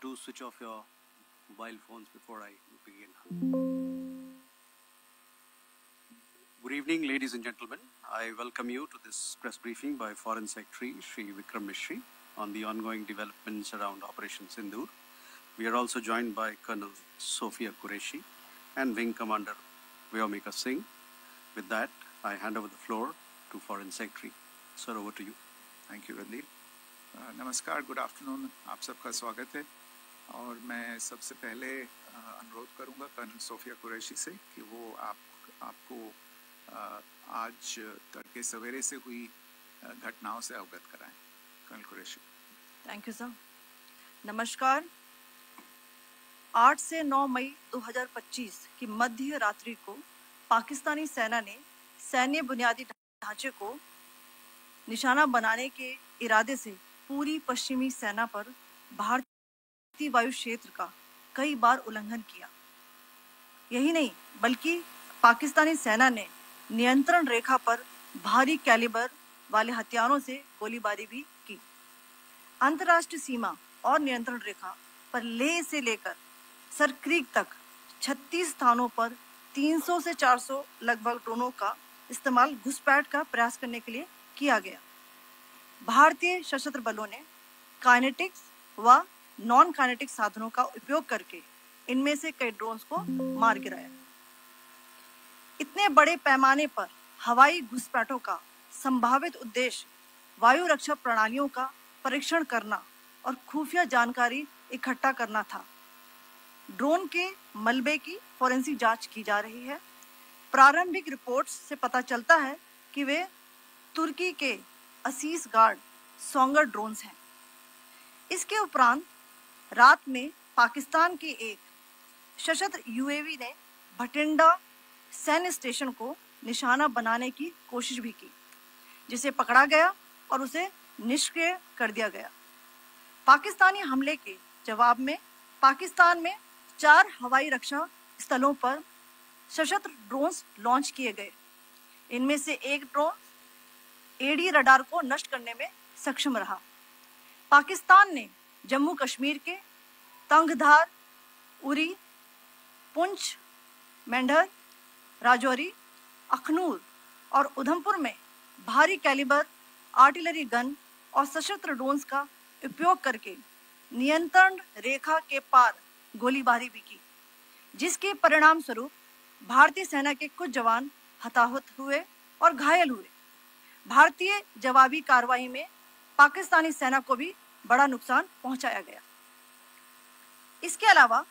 do switch off your mobile phones before I begin. Good evening, ladies and gentlemen. I welcome you to this press briefing by Foreign Secretary Shri Vikram Misri on the ongoing developments around Operation Sindoor. We are also joined by Colonel Sophia Qureshi and Wing Commander Vyomika Singh. With that, I hand over the floor to Foreign Secretary. Sir, over to you. Thank you Randeep. नमस्कार, good afternoon, आप सबका स्वागत है. और मैं सबसे पहले अनुरोध करूंगा कर्नल सोफिया कुरैशी से कि वो आपको आज तड़के सवेरे से हुई घटनाओं से अवगत कराएं. Colonel Qureshi. Thank you sir. नमस्कार. 8 से 9 मई 2025 की मध्य रात्रि को पाकिस्तानी सेना ने सैन्य बुनियादी ढांचे को निशाना बनाने के इरादे से पूरी पश्चिमी सेना पर भारतीय वायु क्षेत्र का कई बार उल्लंघन किया. यही नहीं बल्कि पाकिस्तानी सेना ने नियंत्रण रेखा पर भारी कैलिबर वाले हथियारों से गोलीबारी भी की. अंतर्राष्ट्रीय सीमा और नियंत्रण रेखा पर लेह से लेकर सर क्रीक तक 36 स्थानों पर 300 से 400 लगभग ड्रोनों का इस्तेमाल घुसपैठ का प्रयास करने के लिए किया गया. भारतीय सशस्त्र बलों ने काइनेटिक्स व नॉन काइनेटिक साधनों का उपयोग करके इनमें से कई ड्रोन्स को मार गिराया. इतने बड़े पैमाने पर हवाई घुसपैठों का संभावित उद्देश्य वायु रक्षा प्रणालियों का परीक्षण करना और खुफिया जानकारी इकट्ठा करना था. ड्रोन के मलबे की फोरेंसिक जांच की जा रही है. प्रारंभिक रिपोर्ट्स से पता चलता है कि वे तुर्की के असीस गार्ड सोंगर ड्रोन्स हैं. इसके उपरांत रात में पाकिस्तान के एक सशस्त्र यूएवी ने भटिंडा सैन्य स्टेशन को निशाना बनाने की कोशिश भी की, जिसे पकड़ा गया और उसे निष्क्रिय कर दिया गया. पाकिस्तानी हमले के जवाब में पाकिस्तान में 4 हवाई रक्षा स्थलों पर सशस्त्र ड्रोन्स लॉन्च किए गए. इनमें से एक ड्रोन एडी रडार को नष्ट करने में सक्षम रहा. पाकिस्तान ने जम्मू कश्मीर के तंगधार, उरी, पुंछ, मेंढर, राजौरी, अखनूर और उधमपुर में भारी कैलिबर आर्टिलरी गन और सशस्त्र ड्रोन्स का उपयोग करके नियंत्रण रेखा के पार गोलीबारी भी की, जिसके परिणाम स्वरूप भारतीय सेना के कुछ जवान हताहत हुए और घायल हुए. भारतीय जवाबी कार्रवाई में पाकिस्तानी सेना को भी बड़ा नुकसान पहुंचाया गया. इसके अलावा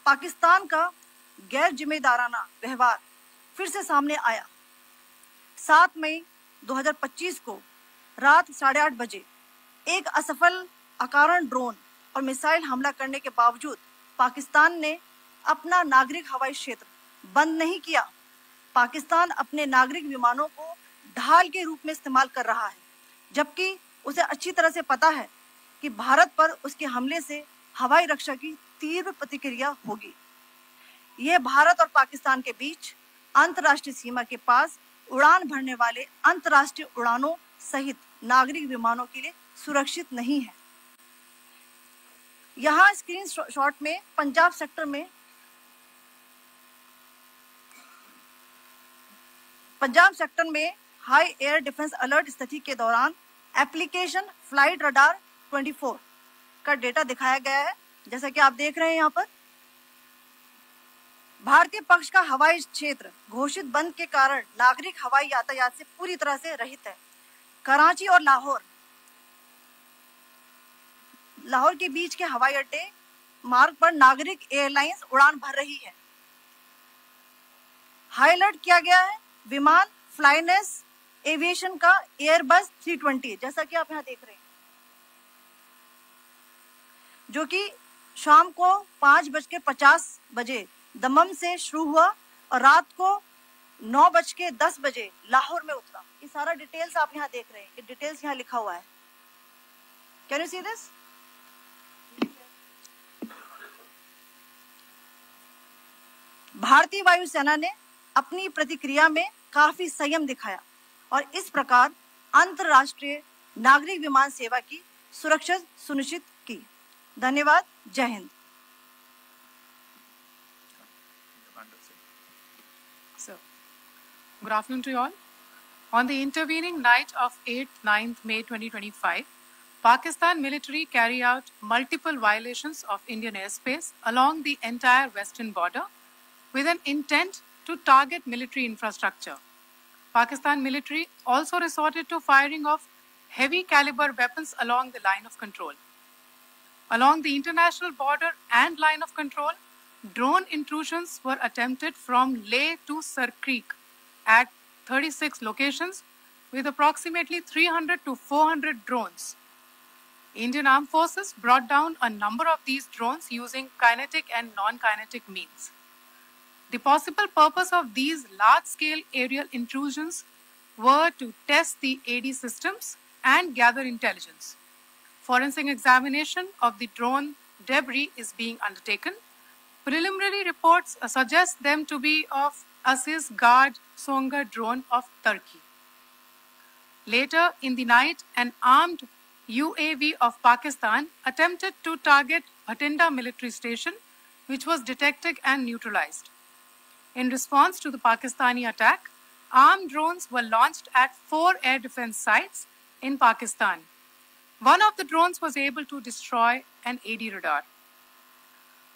पाकिस्तान का गैर जिम्मेदाराना व्यवहार फिर से सामने आया. 7 मई 2025 को रात 8:30 बजे एक असफल अकारण ड्रोन और मिसाइल हमला करने के बावजूद पाकिस्तान ने अपना नागरिक हवाई क्षेत्र बंद नहीं किया. पाकिस्तान अपने नागरिक विमानों को ढाल के रूप में इस्तेमाल कर रहा है, जबकि उसे अच्छी तरह से पता है कि भारत पर उसके हमले से हवाई रक्षा की तीव्र प्रतिक्रिया होगी. यह भारत और पाकिस्तान के बीच अंतर्राष्ट्रीय सीमा के पास उड़ान भरने वाले अंतर्राष्ट्रीय उड़ानों सहित नागरिक विमानों के लिए सुरक्षित नहीं है. यहाँ स्क्रीन शॉट में पंजाब सेक्टर में हाई एयर डिफेंस अलर्ट स्थिति के दौरान एप्लीकेशन फ्लाइट रडार 24 का डेटा दिखाया गया है. जैसा कि आप देख रहे हैं यहाँ पर भारतीय पक्ष का हवाई क्षेत्र घोषित बंद के कारण नागरिक हवाई यातायात से पूरी तरह से रहित है. कराची और लाहौर के बीच के हवाई अड्डे मार्ग पर नागरिक एयरलाइंस उड़ान भर रही है. हाई अलर्ट किया गया है विमान फ्लाइनेस एविएशन का एयरबस 320, जैसा कि आप यहाँ देख रहे हैं, जो कि शाम को 5:50 बजे दमम से शुरू हुआ और रात को 9:10 बजे लाहौर में उतरा. ये सारा डिटेल्स आप यहाँ देख रहे हैं. ये डिटेल्स यहाँ लिखा हुआ है. Can you see this? भारतीय वायुसेना ने अपनी प्रतिक्रिया में काफी संयम दिखाया और इस प्रकार अंतरराष्ट्रीय नागरिक विमान सेवा की सुरक्षा सुनिश्चित की. धन्यवाद। जय Hind. So, good afternoon to you all. On the intervening night of 8th-9th May 2025, Pakistan military carried out multiple violations of Indian airspace along the entire western border with an intent to target military infrastructure. Pakistan military also resorted to firing of heavy caliber weapons along the line of control. Along the international border and line of control, drone intrusions were attempted from Leh to Sar Creek at 36 locations with approximately 300 to 400 drones. Indian Armed Forces brought down a number of these drones using kinetic and non-kinetic means. The possible purpose of these large-scale aerial intrusions were to test the AD systems and gather intelligence. Forensic examination of the drone debris is being undertaken. Preliminary reports suggest them to be of Aziz Guard Songa drone of Turkey. Later in the night, an armed UAV of Pakistan attempted to target Bhatinda military station, which was detected and neutralized. In response to the Pakistani attack, armed drones were launched at 4 air defense sites in Pakistan. One of the drones was able to destroy an AD radar.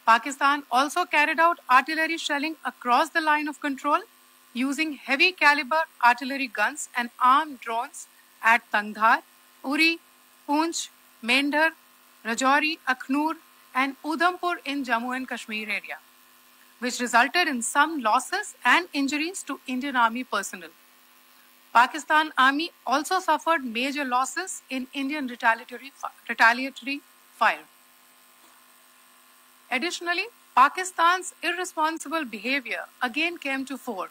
Pakistan also carried out artillery shelling across the line of control using heavy caliber artillery guns and armed drones at Tangdhar, Uri, Poonch, Mendhar, Rajouri, Akhnur and Udhampur in Jammu and Kashmir area, which resulted in some losses and injuries to Indian Army personnel. Pakistan Army also suffered major losses in Indian retaliatory fire. Additionally, Pakistan's irresponsible behavior again came to fore.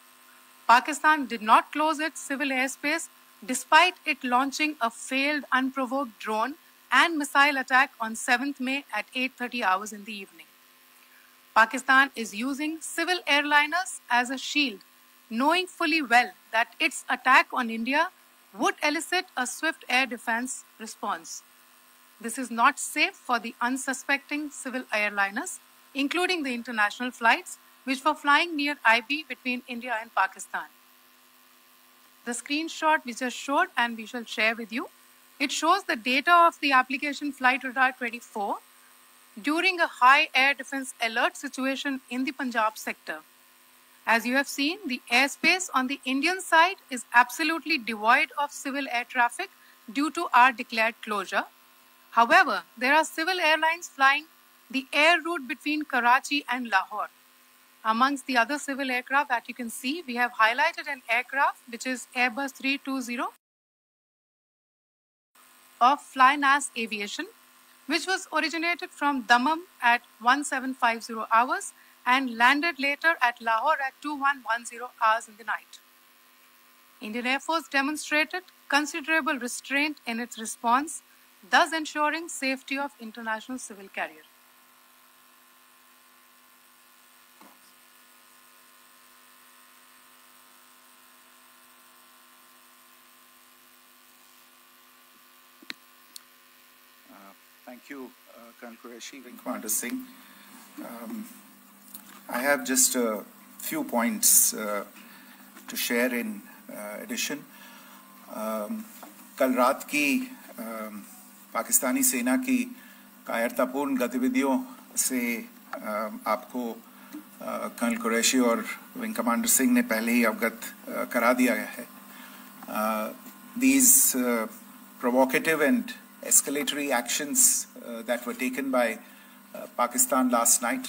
Pakistan did not close its civil airspace despite it launching a failed unprovoked drone and missile attack on 7th May at 8:30 hours in the evening. Pakistan is using civil airliners as a shield, knowing fully well that its attack on India would elicit a swift air defense response. This is not safe for the unsuspecting civil airliners, including the international flights, which were flying near IB between India and Pakistan. The screenshot we just showed and we shall share with you, it shows the data of the application Flight Radar 24 during a high air defense alert situation in the Punjab sector. As you have seen, the airspace on the Indian side is absolutely devoid of civil air traffic due to our declared closure. However, there are civil airlines flying the air route between Karachi and Lahore. Amongst the other civil aircraft that you can see, we have highlighted an aircraft which is Airbus 320 of Flynas Aviation, which was originated from Dammam at 1750 hours and landed later at Lahore at 2110 hours in the night. Indian Air Force demonstrated considerable restraint in its response, thus ensuring safety of international civil carrier. Thank you, Colonel Qureshi, Wing Commander Singh. I have just a few points to share in addition. कल रात की पाकिस्तानी सेना की कायरतापूर्ण गतिविधियों से आपको colonel Qureshi और विंग कमांडर सिंह ने पहले ही अवगत करा दिया है. These provocative and escalatory actions that were taken by Pakistan last night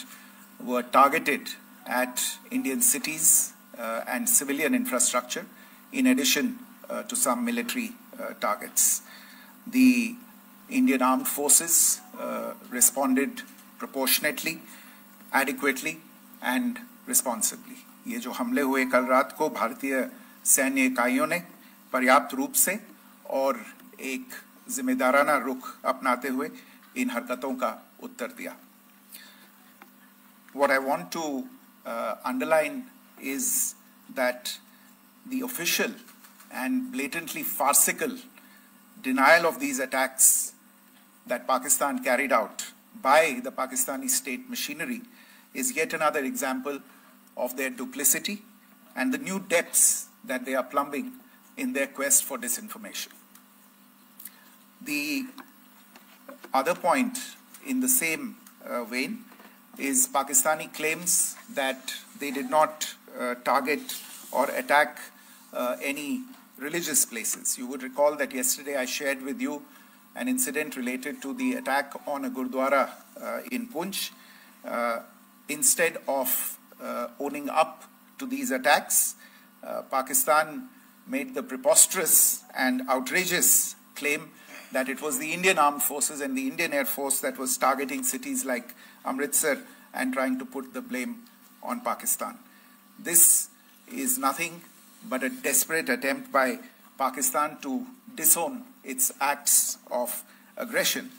were targeted at Indian cities and civilian infrastructure, in addition to some military targets. The Indian Armed Forces responded proportionately, adequately and responsibly. ये जो हमले हुए कल रात को भारतीय सैन्य इकाइयों ने पर्याप्त रूप से और एक जिम्मेदाराना रुख अपनाते हुए इन हरकतों का उत्तर दिया. What I want to underline is that the official and blatantly farcical denial of these attacks that Pakistan carried out by the Pakistani state machinery is yet another example of their duplicity and the new depths that they are plumbing in their quest for disinformation. The other point in the same vein is Pakistani claims that they did not target or attack any religious places. You would recall that yesterday I shared with you an incident related to the attack on a Gurdwara in Poonch. Instead of owning up to these attacks, Pakistan made the preposterous and outrageous claim that it was the Indian Armed Forces and the Indian Air Force that was targeting cities like Amritsar and trying to put the blame on Pakistan. This is nothing but a desperate attempt by Pakistan to disown its acts of aggression,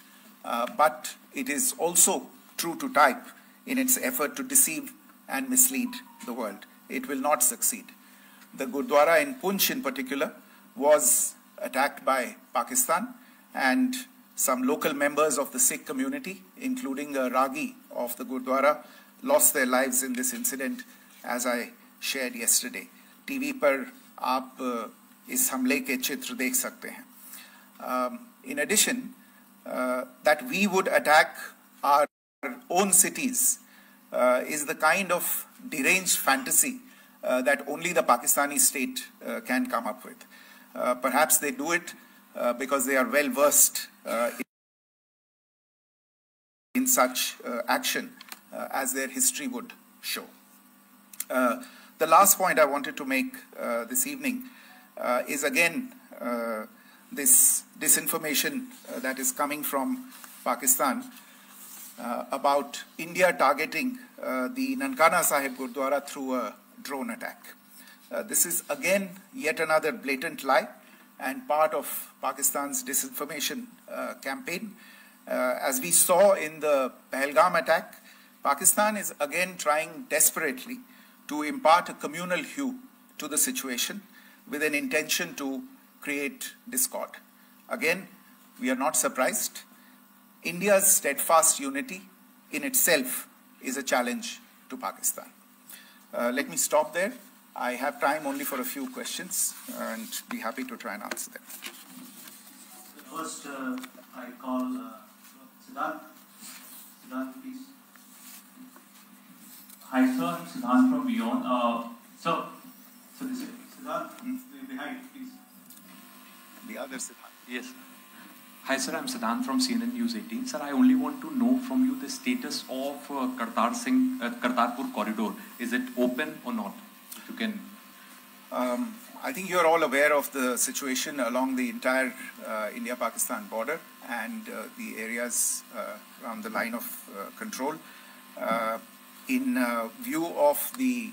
but it is also true to type in its effort to deceive and mislead the world. It will not succeed. The Gurdwara in Poonch in particular was attacked by Pakistan, and some local members of the Sikh community, including a Ragi of the Gurdwara, lost their lives in this incident, as I shared yesterday. TV पर आप इस हमले के चित्र देख सकते हैं. In addition, that we would attack our own cities is the kind of deranged fantasy that only the Pakistani state can come up with. Perhaps they do it because they are well versed in such action, as their history would show. The last point I wanted to make this evening is again this disinformation that is coming from Pakistan about India targeting the Nankana Sahib Gurdwara through a drone attack. This is again yet another blatant lie and part of Pakistan's disinformation campaign. As we saw in the Pahalgam attack, Pakistan is again trying desperately to impart a communal hue to the situation with an intention to create discord. Again, we are not surprised. India's steadfast unity in itself is a challenge to Pakistan. Let me stop there. I have time only for a few questions and be happy to try and answer them. First, I call Siddharth. Siddharth, please. Hi, sir. I'm Siddharth from Beyond. So this is Siddharth, behind, please. The other Siddharth. yes. Hi, sir. I'm Siddharth from CNN News 18. Sir, I only want to know from you the status of Kartarpur corridor. Is it open or not? If you can. I think you're all aware of the situation along the entire India-Pakistan border and the areas around the line of control. In view of the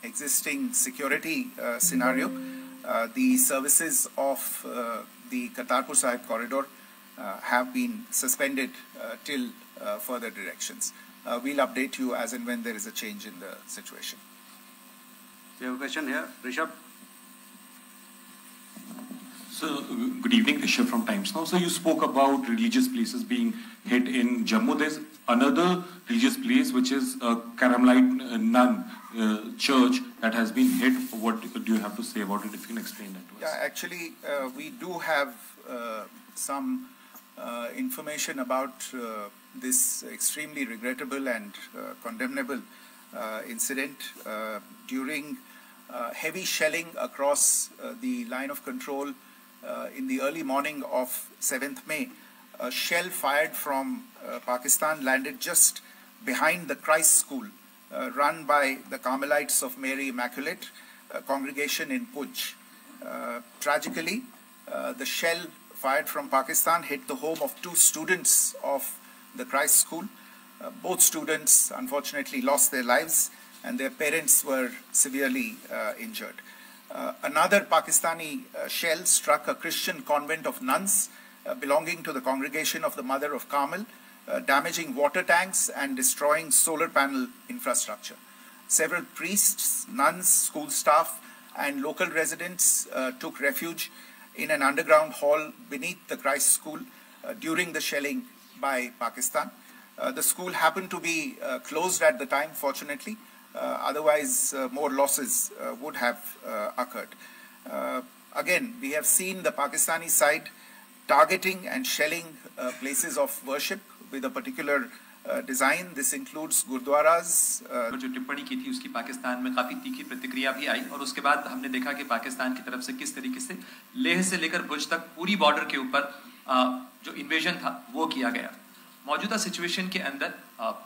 existing security scenario, the services of the Kartarpur Sahib corridor have been suspended till further directions. We'll update you as and when there is a change in the situation. We have a question here. Rishabh. So, good evening, Rishabh from Times Now. So, you spoke about religious places being hit in Jammu. There's another religious place which is a Carmelite nun church that has been hit. What do you have to say about it, if you can explain that to us? Yeah, actually, we do have some information about this extremely regrettable and condemnable incident. During heavy shelling across the line of control in the early morning of 7th May, a shell fired from Pakistan landed just behind the Christ School run by the Carmelites of Mary Immaculate congregation in Poonch. Tragically, the shell fired from Pakistan hit the home of 2 students of the Christ School. Both students unfortunately lost their lives and their parents were severely injured. Another Pakistani shell struck a Christian convent of nuns belonging to the congregation of the Mother of Carmel, damaging water tanks and destroying solar panel infrastructure. Several priests, nuns, school staff and local residents took refuge in an underground hall beneath the Christ School during the shelling by Pakistan. The school happened to be closed at the time, fortunately. Otherwise, more losses would have occurred. Again, we have seen the Pakistani side targeting and shelling places of worship with a particular design. This includes gurdwaras. जो टिप्पणी की थी उसकी पाकिस्तान में काफी तीखी प्रतिक्रिया भी आई और उसके बाद हमने देखा कि पाकिस्तान की तरफ से किस तरीके से लेह से लेकर भुज तक पूरी बॉर्डर के ऊपर जो इन्वेजन था वो किया गया। मौजूदा सिचुएशन के अंदर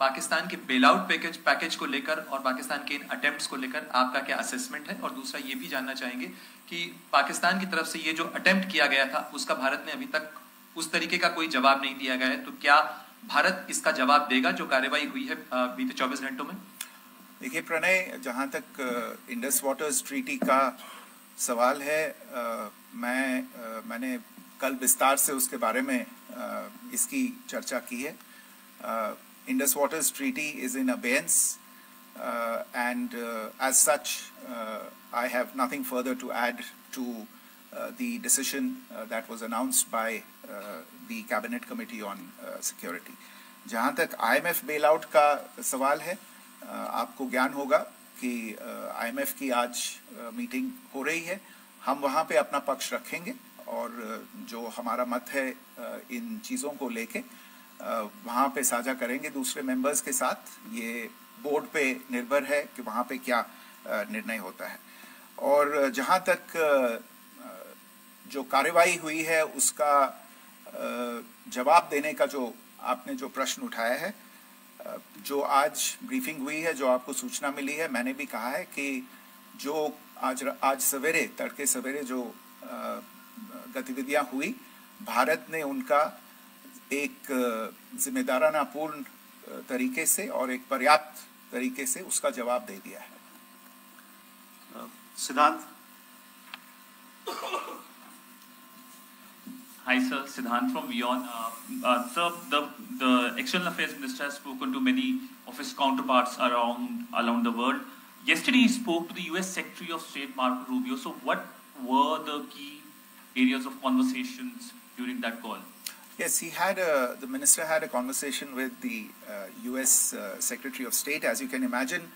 पाकिस्तान के बेल आउट पैकेज को लेकर और पाकिस्तान के इन अटेम्प्ट्स को लेकर आपका क्या असेसमेंट है? और दूसरा ये भी जानना चाहेंगे कि पाकिस्तान की तरफ से ये जो अटेम्प्ट किया गया था उसका भारत ने अभी तक उस तरीके का कोई जवाब नहीं दिया गया है, तो क्या भारत इसका जवाब देगा जो कार्रवाई हुई है बीते 24 घंटों में? देखिए प्रणय, जहां तक इंडस वाटर्स ट्रीटी का सवाल है, मैंने कल विस्तार से उसके बारे में इसकी चर्चा की है। Indus waters treaty is in abeyance and as such I have nothing further to add to the decision that was announced by the Cabinet Committee on Security. जहाँ तक IMF bailout का सवाल है, आपको ज्ञान होगा कि IMF की आज मीटिंग हो रही है। हम वहाँ पे अपना पक्ष रखेंगे और जो हमारा मत है इन चीज़ों को लेके वहाँ पे साझा करेंगे दूसरे मेंबर्स के साथ। ये बोर्ड पे निर्भर है कि वहाँ पे क्या निर्णय होता है। और जहाँ तक जो कार्रवाई हुई है उसका जवाब देने का जो आपने जो प्रश्न उठाया है, जो आज ब्रीफिंग हुई है, जो आपको सूचना मिली है, मैंने भी कहा है कि जो आज सवेरे तड़के सवेरे जो गतिविधियां हुई, भारत ने उनका एक जिम्मेदाराना पूर्ण तरीके से और एक पर्याप्त तरीके से उसका जवाब दे दिया है। सिद्धांत। Hi sir, Siddhant from WION. Sir, the External Affairs Minister has spoken to many of his counterparts around the world. Yesterday he spoke to the US Secretary of State Marco Rubio. So what were the key areas of conversations during that call? Yes, the minister had a conversation with the US Secretary of State. As you can imagine,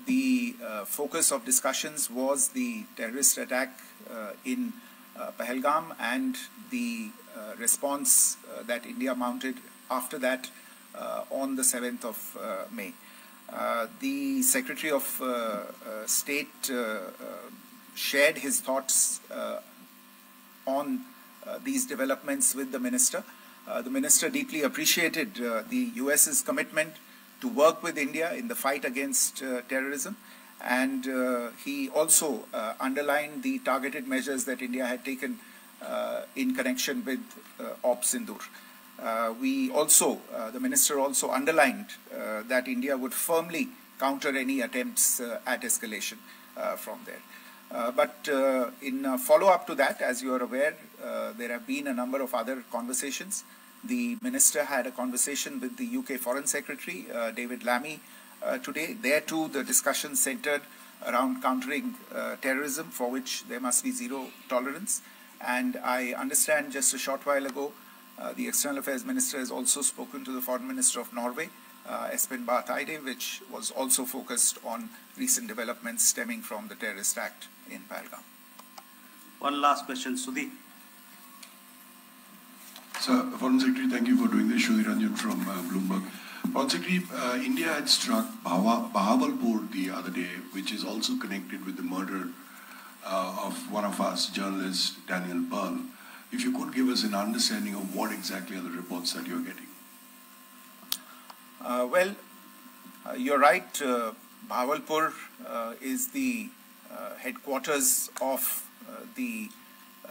the focus of discussions was the terrorist attack in Pahalgam and the response that India mounted after that on the 7th of May. The Secretary of State shared his thoughts on these developments with the minister. The minister deeply appreciated the US's commitment to work with India in the fight against terrorism, and he also underlined the targeted measures that India had taken in connection with Op Sindoor. The minister also underlined that India would firmly counter any attempts at escalation from there. But in follow-up to that, as you are aware, there have been a number of other conversations. The minister had a conversation with the UK Foreign Secretary, David Lammy, today. There too, the discussion centered around countering terrorism, for which there must be zero tolerance. And I understand just a short while ago, the External Affairs Minister has also spoken to the Foreign Minister of Norway, Espen Barth Eide, which was also focused on recent developments stemming from the terrorist act in Pahalgam. One last question, Sudhi. Sir, Foreign Secretary, thank you for doing this. Sudhi Ranjan from Bloomberg. Foreign Secretary, India had struck Bahawalpur the other day, which is also connected with the murder of one of us, journalist Daniel Pearl. If you could give us an understanding of what exactly are the reports that you're getting. You're right. Bahawalpur is the headquarters of the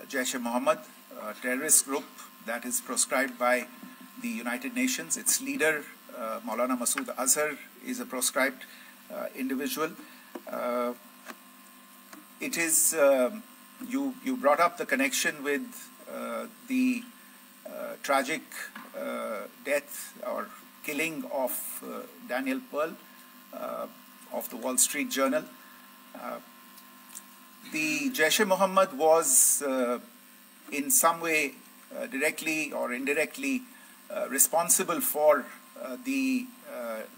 Jaish-e-Mohammed terrorist group that is proscribed by the United Nations. Its leader, Maulana Masood Azhar, is a proscribed individual. It is, you brought up the connection with the tragic death or killing of Daniel Pearl of the Wall Street Journal. The Jaish-e-Mohammed was in some way directly or indirectly responsible for the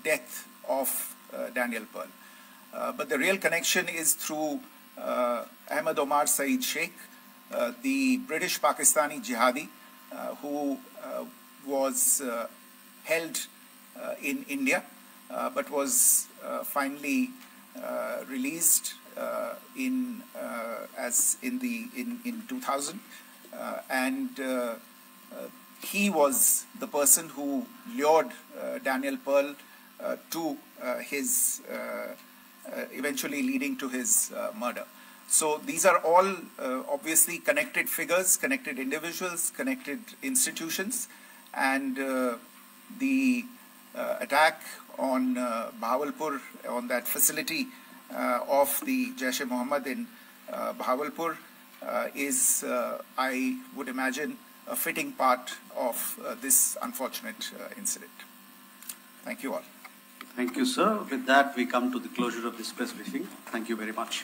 death of Daniel Pearl. But the real connection is through Ahmed Omar Saeed Sheikh, the British Pakistani jihadi who was held in India but was finally released in 2000, and he was the person who lured Daniel Pearl to his eventually leading to his murder. So these are all obviously connected figures, connected individuals, connected institutions, and the attack on Bahawalpur, on that facility of the Jaish-e-Mohammed in Bahawalpur is, I would imagine, a fitting part of this unfortunate incident. Thank you all. Thank you, sir. With that, we come to the closure of this press briefing. Thank you very much.